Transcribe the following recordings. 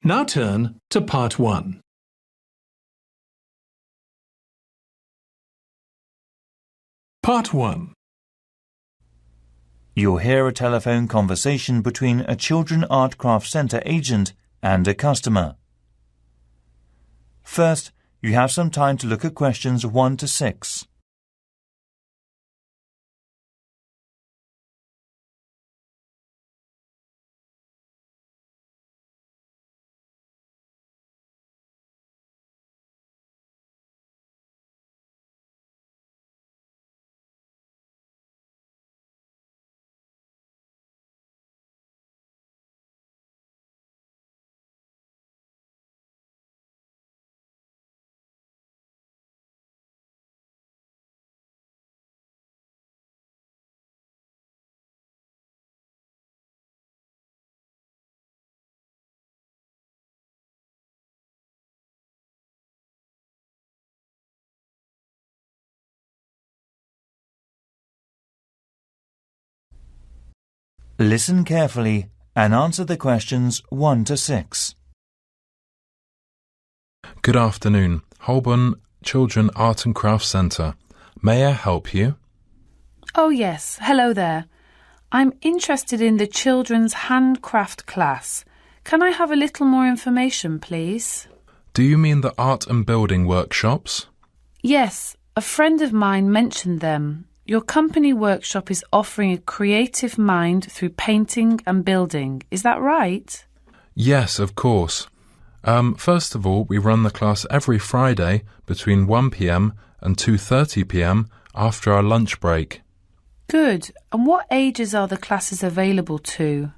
Now turn to Part 1. Part 1. You'll hear a telephone conversation between a Children Art Craft Centre agent and a customer. First, you have some time to look at questions 1 to 6. Listen carefully and answer the questions 1 to 6. Good afternoon, Holborn Children Art and Craft Centre. May I help you? Oh yes, hello there. I'm interested in the children's handcraft class. Can I have a little more information, please? Do you mean the art and building workshops? Yes, a friend of mine mentioned them. Your company workshop is offering a creative mind through painting and building. Is that right? Yes, of course. First of all, we run the class every Friday between 1 p.m. and 2:30 p.m. after our lunch break. Good. And what ages are the classes available to?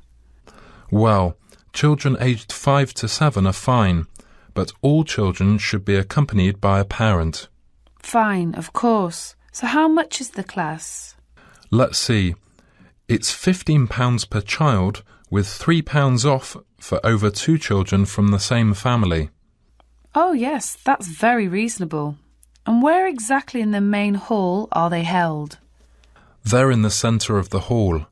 Well, children aged 5 to 7 are fine, but all children should be accompanied by a parent. Fine, of course. So how much is the class? Let's see. It's £15 per child with £3 off for over 2 children from the same family. Oh yes, that's very reasonable. And where exactly in the main hall are they held? They're in the centre of the hall.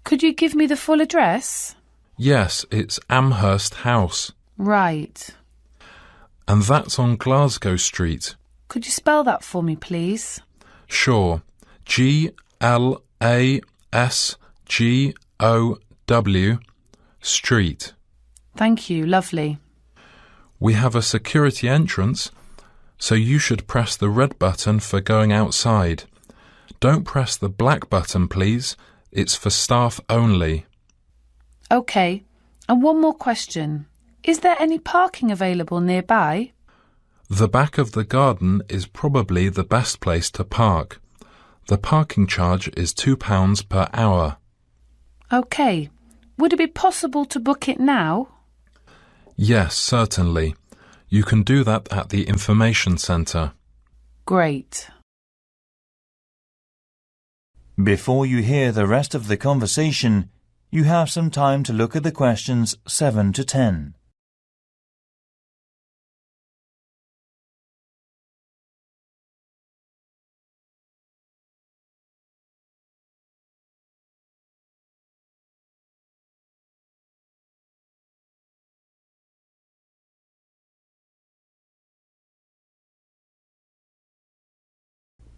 Could you give me the full address? Yes, it's Amherst House. Right. And that's on Glasgow Street. Could you spell that for me, please? Sure. Glasgow Street. Thank you, lovely. We have a security entrance, so you should press the red button for going outside. Don't press the black button, please. It's for staff only. OK. And one more question. Is there any parking available nearby? The back of the garden is probably the best place to park. The parking charge is £2 per hour. OK. Would it be possible to book it now? Yes, certainly. You can do that at the information centre. Great. Before you hear the rest of the conversation, you have some time to look at the questions 7 to 10.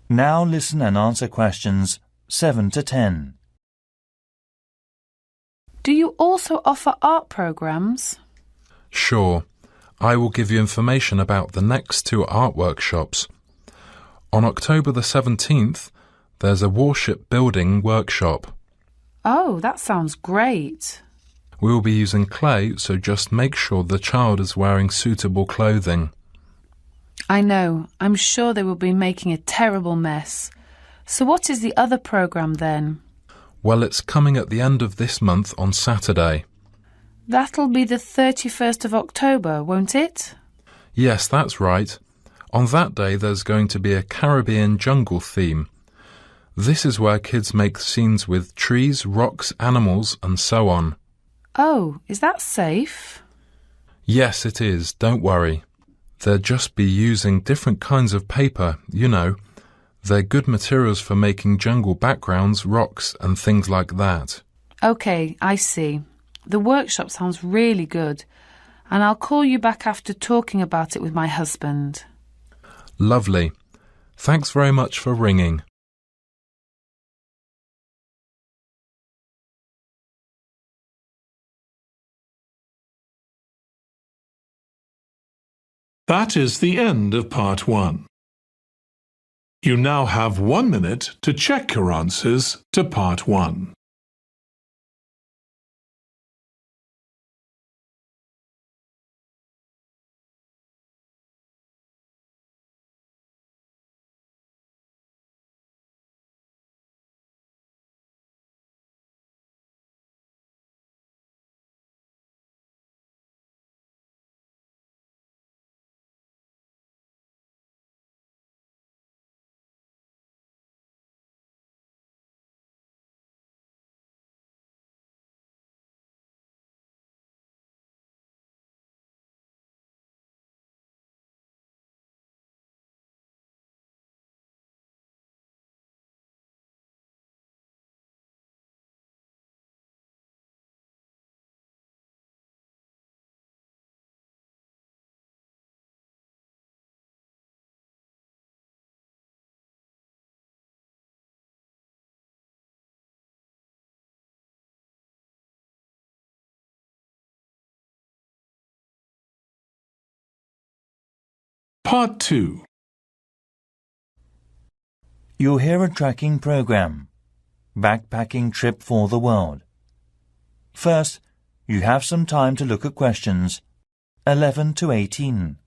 Now listen and answer questions 7 to 10. Do you also offer art programs? Sure. I will give you information about the next 2 art workshops. On October the 17th, there's a warship building workshop. Oh, that sounds great. We will be using clay, so just make sure the child is wearing suitable clothing. I know. I'm sure they will be making a terrible mess. So what is the other program then? Well, it's coming at the end of this month on Saturday. That'll be the 31st of October, won't it? Yes, that's right. On that day there's going to be a Caribbean jungle theme. This is where kids make scenes with trees, rocks, animals and so on. Oh, is that safe? Yes, it is. Don't worry. They'll just be using different kinds of paper, you know. They're good materials for making jungle backgrounds, rocks and things like that. OK, I see. The workshop sounds really good. and I'll call you back after talking about it with my husband. Lovely. Thanks very much for ringing. That is the end of Part 1. You now have 1 minute to check your answers to Part 1. Part 2. You'll hear a tracking program. Backpacking trip for the world. First, you have some time to look at questions 11 to 18.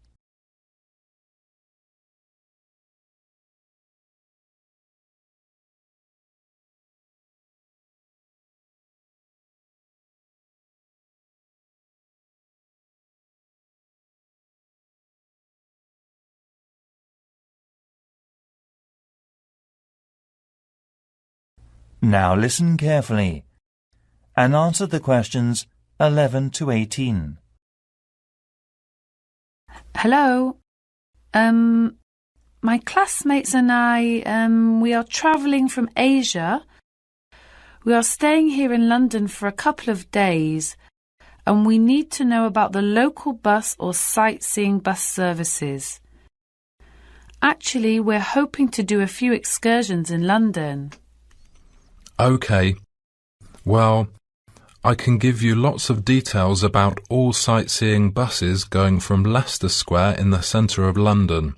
Now listen carefully and answer the questions 11 to 18. Hello. My classmates and I, we are travelling from Asia. We are staying here in London for a couple of days, and we need to know about the local bus or sightseeing bus services. Actually, we're hoping to do a few excursions in London. OK. Well, I can give you lots of details about all sightseeing buses going from Leicester Square in the centre of London.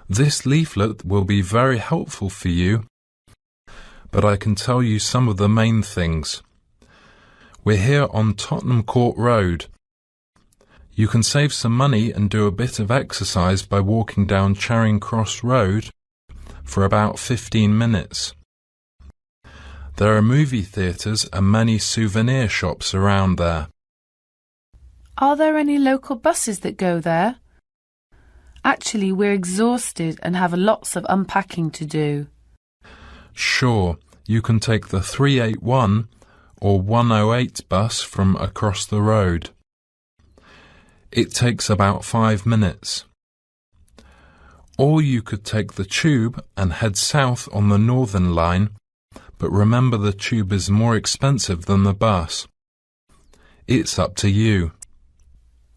This leaflet will be very helpful for you, but I can tell you some of the main things. We're here on Tottenham Court Road. You can save some money and do a bit of exercise by walking down Charing Cross Road for about 15 minutes. There are movie theatres and many souvenir shops around there. Are there any local buses that go there? Actually, we're exhausted and have lots of unpacking to do. Sure, you can take the 381 or 108 bus from across the road. It takes about 5 minutes. Or you could take the tube and head south on the Northern Line, but remember the tube is more expensive than the bus. It's up to you.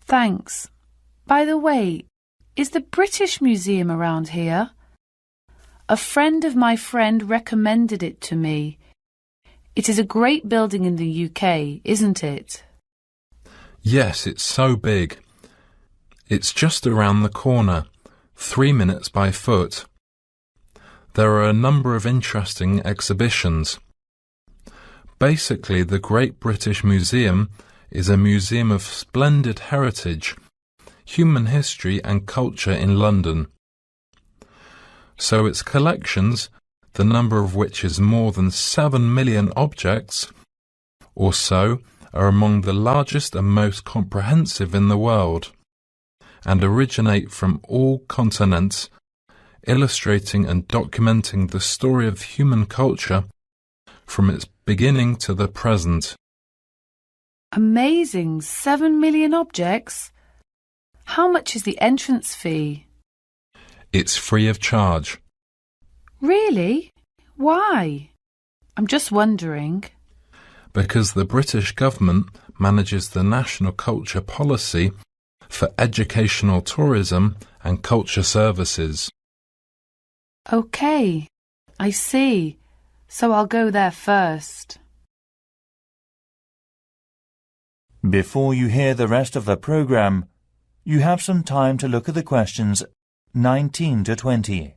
Thanks. By the way, is the British Museum around here? A friend of my friend recommended it to me. It is a great building in the UK, isn't it? Yes, it's so big. It's just around the corner, 3 minutes by foot. There are a number of interesting exhibitions. Basically, the Great British Museum is a museum of splendid heritage, human history and culture in London. So its collections, the number of which is more than 7 million objects or so, are among the largest and most comprehensive in the world, and originate from all continents, illustrating and documenting the story of human culture from its beginning to the present. Amazing! 7 million objects? How much is the entrance fee? It's free of charge. Really? Why? I'm just wondering. Because the British government manages the national culture policy for educational tourism and culture services. OK, I see. So I'll go there first. Before you hear the rest of the program, you have some time to look at the questions 19 to 20.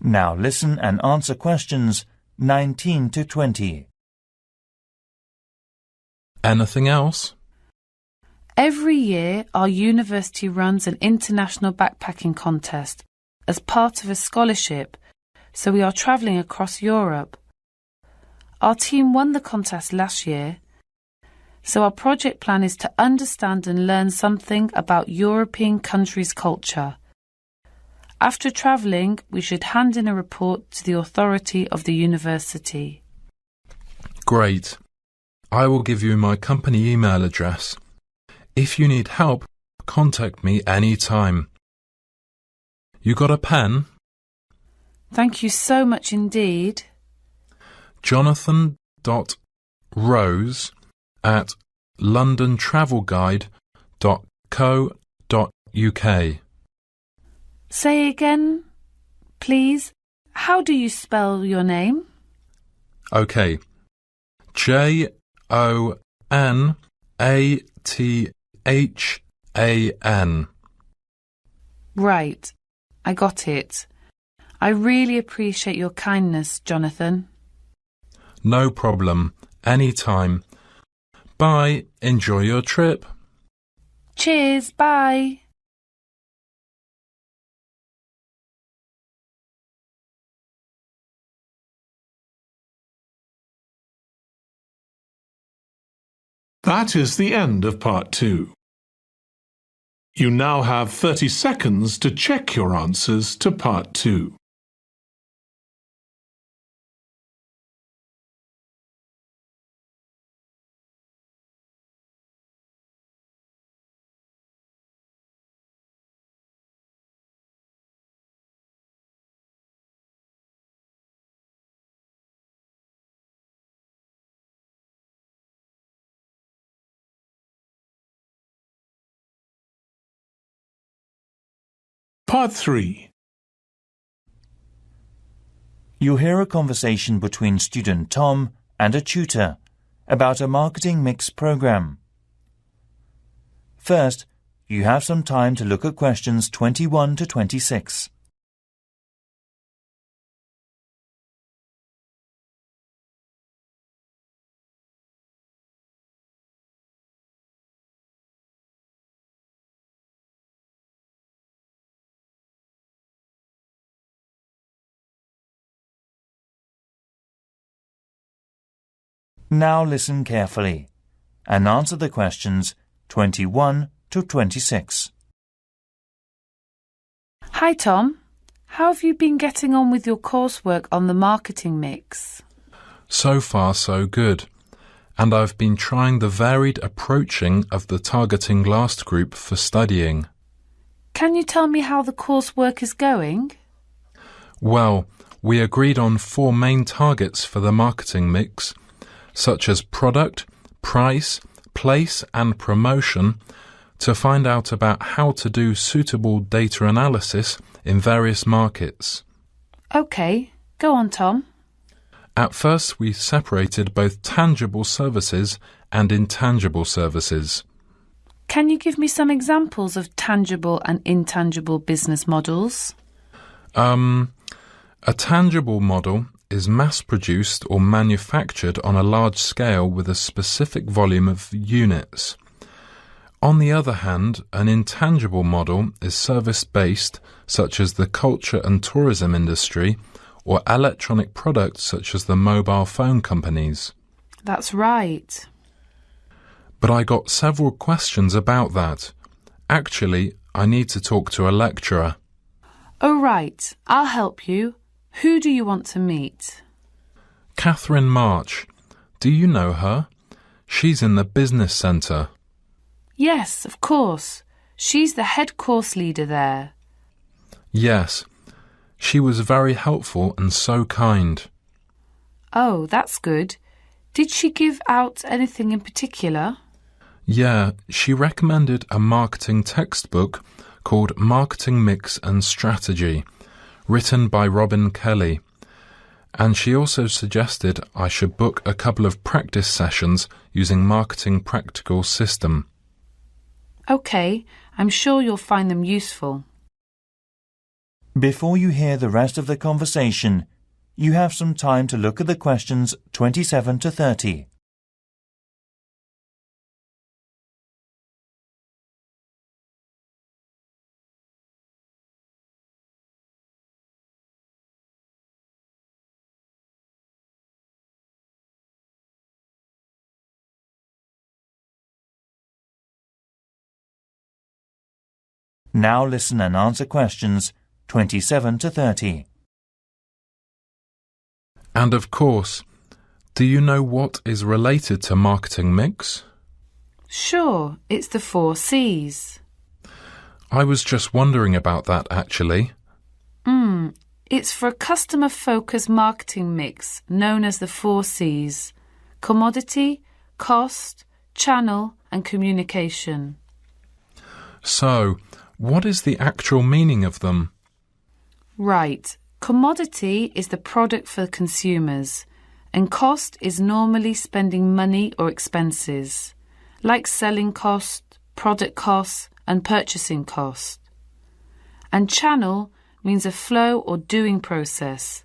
Now listen and answer questions 19 to 20. Anything else? Every year, our university runs an international backpacking contest as part of a scholarship, so we are travelling across Europe. Our team won the contest last year, so our project plan is to understand and learn something about European countries' culture. After travelling, we should hand in a report to the authority of the university. Great. I will give you my company email address. If you need help, contact me any time. You got a pen? Thank you so much indeed. jonathan.rose@londontravelguide.co.uk. Say again, please. How do you spell your name? OK. JONATHAN. Right. I got it. I really appreciate your kindness, Jonathan. No problem. Any time. Bye. Enjoy your trip. Cheers. Bye. That is the end of part 2. You now have 30 seconds to check your answers to part 2. Part 3. You'll hear a conversation between student Tom and a tutor about a marketing mix program. First, you have some time to look at questions 21 to 26. Now listen carefully and answer the questions 21 to 26. Hi, Tom. How have you been getting on with your coursework on the marketing mix? So far, so good. And I've been trying the varied approaching of the targeting last group for studying. Can you tell me how the coursework is going? Well, we agreed on 4 main targets for the marketing mix, such as product, price, place and promotion, to find out about how to do suitable data analysis in various markets. OK, go on, Tom. At first, we separated both tangible services and intangible services. Can you give me some examples of tangible and intangible business models? A tangible model is mass-produced or manufactured on a large scale with a specific volume of units. On the other hand, an intangible model is service-based, such as the culture and tourism industry, or electronic products such as the mobile phone companies. That's right. But I got several questions about that. Actually, I need to talk to a lecturer. Oh, right. I'll help you. Who do you want to meet? Catherine March. Do you know her? She's in the business centre. Yes, of course. She's the head course leader there. Yes. She was very helpful and so kind. Oh, that's good. Did she give out anything in particular? Yeah, she recommended a marketing textbook called Marketing Mix and Strategy, written by Robin Kelly. And she also suggested I should book a couple of practice sessions using Marketing Practical System. OK, I'm sure you'll find them useful. Before you hear the rest of the conversation, you have some time to look at the questions 27 to 30. Now listen and answer questions 27 to 30. And of course, do you know what is related to marketing mix? Sure, it's the 4 C's. I was just wondering about that actually. It's for a customer-focused marketing mix known as the 4 C's: commodity, cost, channel and communication. So, what is the actual meaning of them? Right. Commodity is the product for consumers, and cost is normally spending money or expenses, like selling cost, product cost, and purchasing cost. And channel means a flow or doing process.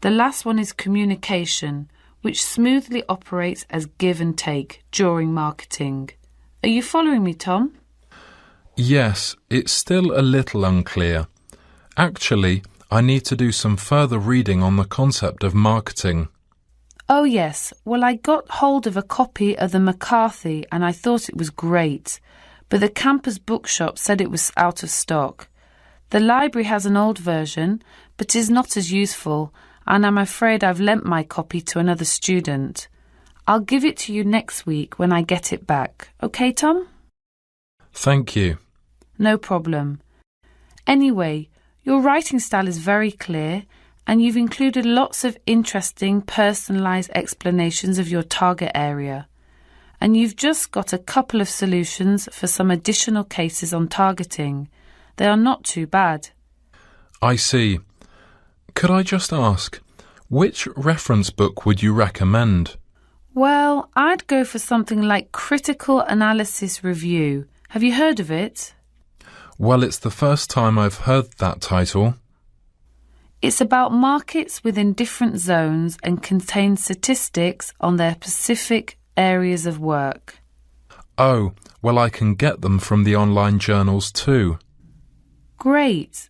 The last one is communication, which smoothly operates as give and take during marketing. Are you following me, Tom? Yes, it's still a little unclear. Actually, I need to do some further reading on the concept of marketing. Oh yes, well I got hold of a copy of the McCarthy and I thought it was great, but the campus bookshop said it was out of stock. The library has an old version, but is not as useful, and I'm afraid I've lent my copy to another student. I'll give it to you next week when I get it back. OK, Tom? Thank you. No problem. Anyway, your writing style is very clear, and you've included lots of interesting, personalised explanations of your target area. And you've just got a couple of solutions for some additional cases on targeting. They are not too bad. I see. Could I just ask, which reference book would you recommend? Well, I'd go for something like Critical Analysis Review. Have you heard of it? Well, it's the first time I've heard that title. It's about markets within different zones and contains statistics on their specific areas of work. Oh, well, I can get them from the online journals too. Great.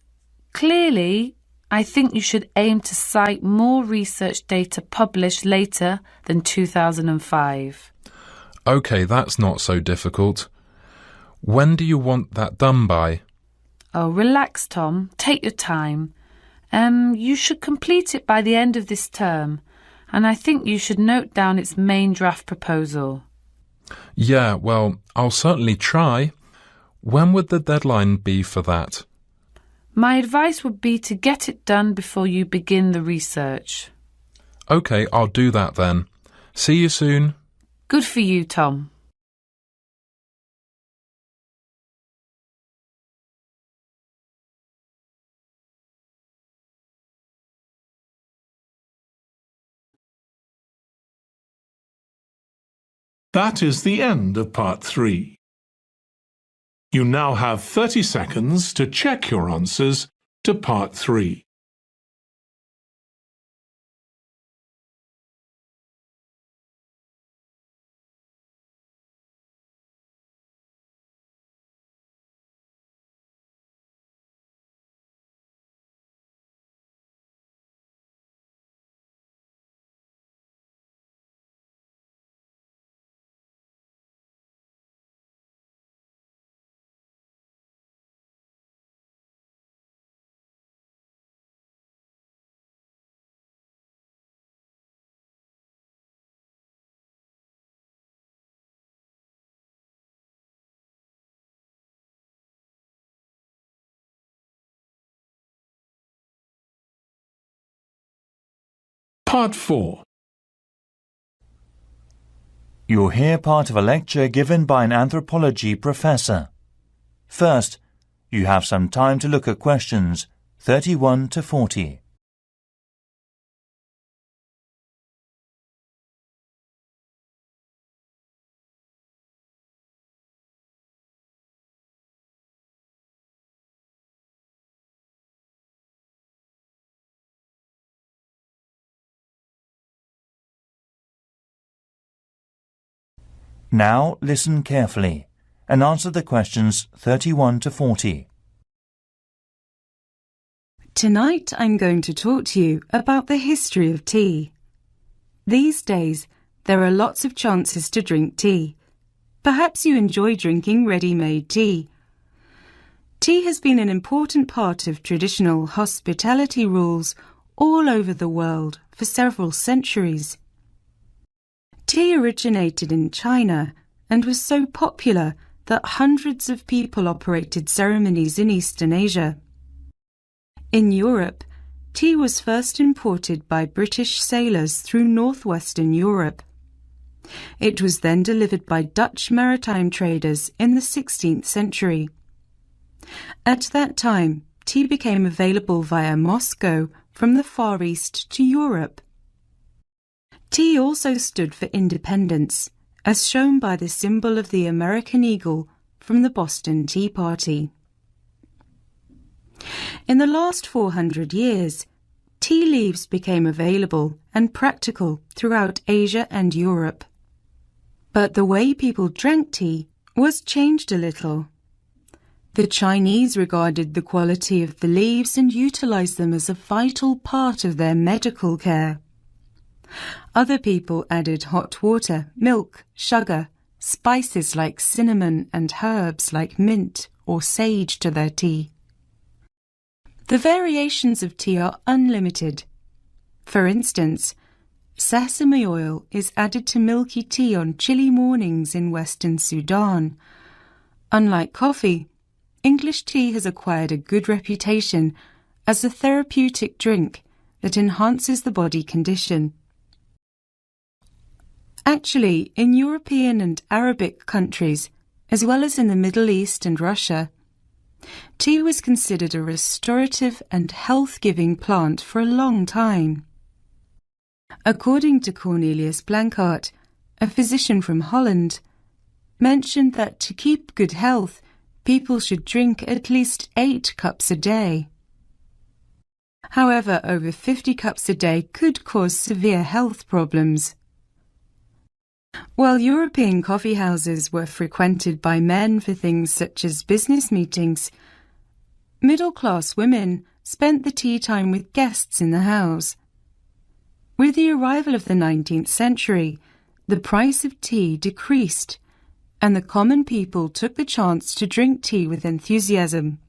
Clearly, I think you should aim to cite more research data published later than 2005. OK, that's not so difficult. When do you want that done by? Oh, relax, Tom. Take your time. You should complete it by the end of this term, and I think you should note down its main draft proposal. Yeah, well, I'll certainly try. When would the deadline be for that? My advice would be to get it done before you begin the research. OK, I'll do that then. See you soon. Good for you, Tom. That is the end of part 3. You now have 30 seconds to check your answers to part 3. Part 4. You'll hear part of a lecture given by an anthropology professor. First, you have some time to look at questions 31 to 40. Now listen carefully and answer the questions 31 to 40. Tonight I'm going to talk to you about the history of tea. These days, there are lots of chances to drink tea. Perhaps you enjoy drinking ready-made tea. Tea has been an important part of traditional hospitality rules all over the world for several centuries. Tea originated in China and was so popular that hundreds of people operated ceremonies in Eastern Asia. In Europe, tea was first imported by British sailors through northwestern Europe. It was then delivered by Dutch maritime traders in the 16th century. At that time, tea became available via Moscow from the Far East to Europe. Tea also stood for independence, as shown by the symbol of the American eagle from the Boston Tea Party. In the last 400 years, tea leaves became available and practical throughout Asia and Europe. But the way people drank tea was changed a little. The Chinese regarded the quality of the leaves and utilized them as a vital part of their medical care. Other people added hot water, milk, sugar, spices like cinnamon and herbs like mint or sage to their tea. The variations of tea are unlimited. For instance, sesame oil is added to milky tea on chilly mornings in Western Sudan. Unlike coffee, English tea has acquired a good reputation as a therapeutic drink that enhances the body condition. Actually, in European and Arabic countries, as well as in the Middle East and Russia, tea was considered a restorative and health-giving plant for a long time. According to Cornelius Blanchart, a physician from Holland, mentioned that to keep good health, people should drink at least 8 cups a day. However, over 50 cups a day could cause severe health problems. While European coffee houses were frequented by men for things such as business meetings, middle-class women spent the tea time with guests in the house. With the arrival of the 19th century, the price of tea decreased, and the common people took the chance to drink tea with enthusiasm.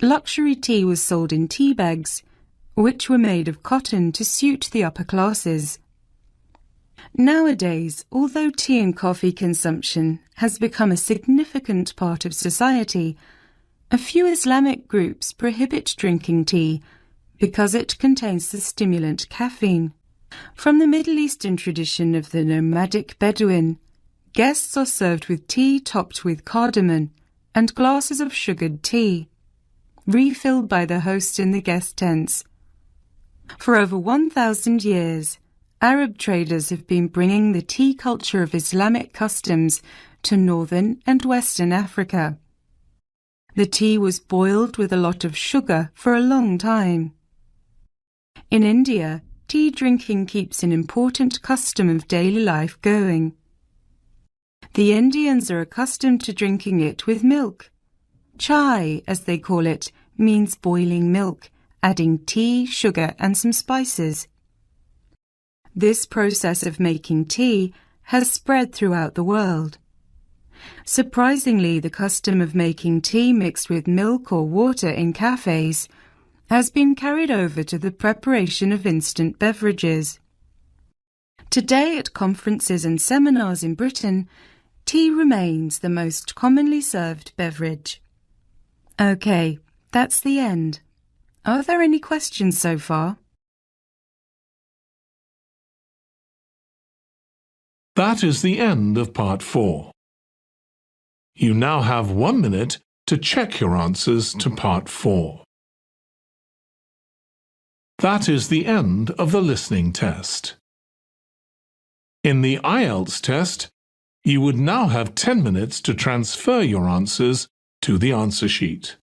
Luxury tea was sold in tea bags, which were made of cotton to suit the upper classes. Nowadays, although tea and coffee consumption has become a significant part of society, a few Islamic groups prohibit drinking tea because it contains the stimulant caffeine. From the Middle Eastern tradition of the nomadic Bedouin, guests are served with tea topped with cardamom and glasses of sugared tea, refilled by the host in the guest tents. For over 1,000 years, Arab traders have been bringing the tea culture of Islamic customs to northern and western Africa. The tea was boiled with a lot of sugar for a long time. In India, tea drinking keeps an important custom of daily life going. The Indians are accustomed to drinking it with milk. Chai, as they call it, means boiling milk, adding tea, sugar and some spices. This process of making tea has spread throughout the world. Surprisingly, the custom of making tea mixed with milk or water in cafes has been carried over to the preparation of instant beverages. Today, at conferences and seminars in Britain, tea remains the most commonly served beverage. Okay, that's the end. Are there any questions so far? That is the end of Part 4. You now have 1 minute to check your answers to Part 4. That is the end of the listening test. In the IELTS test, you would now have 10 minutes to transfer your answers to the answer sheet.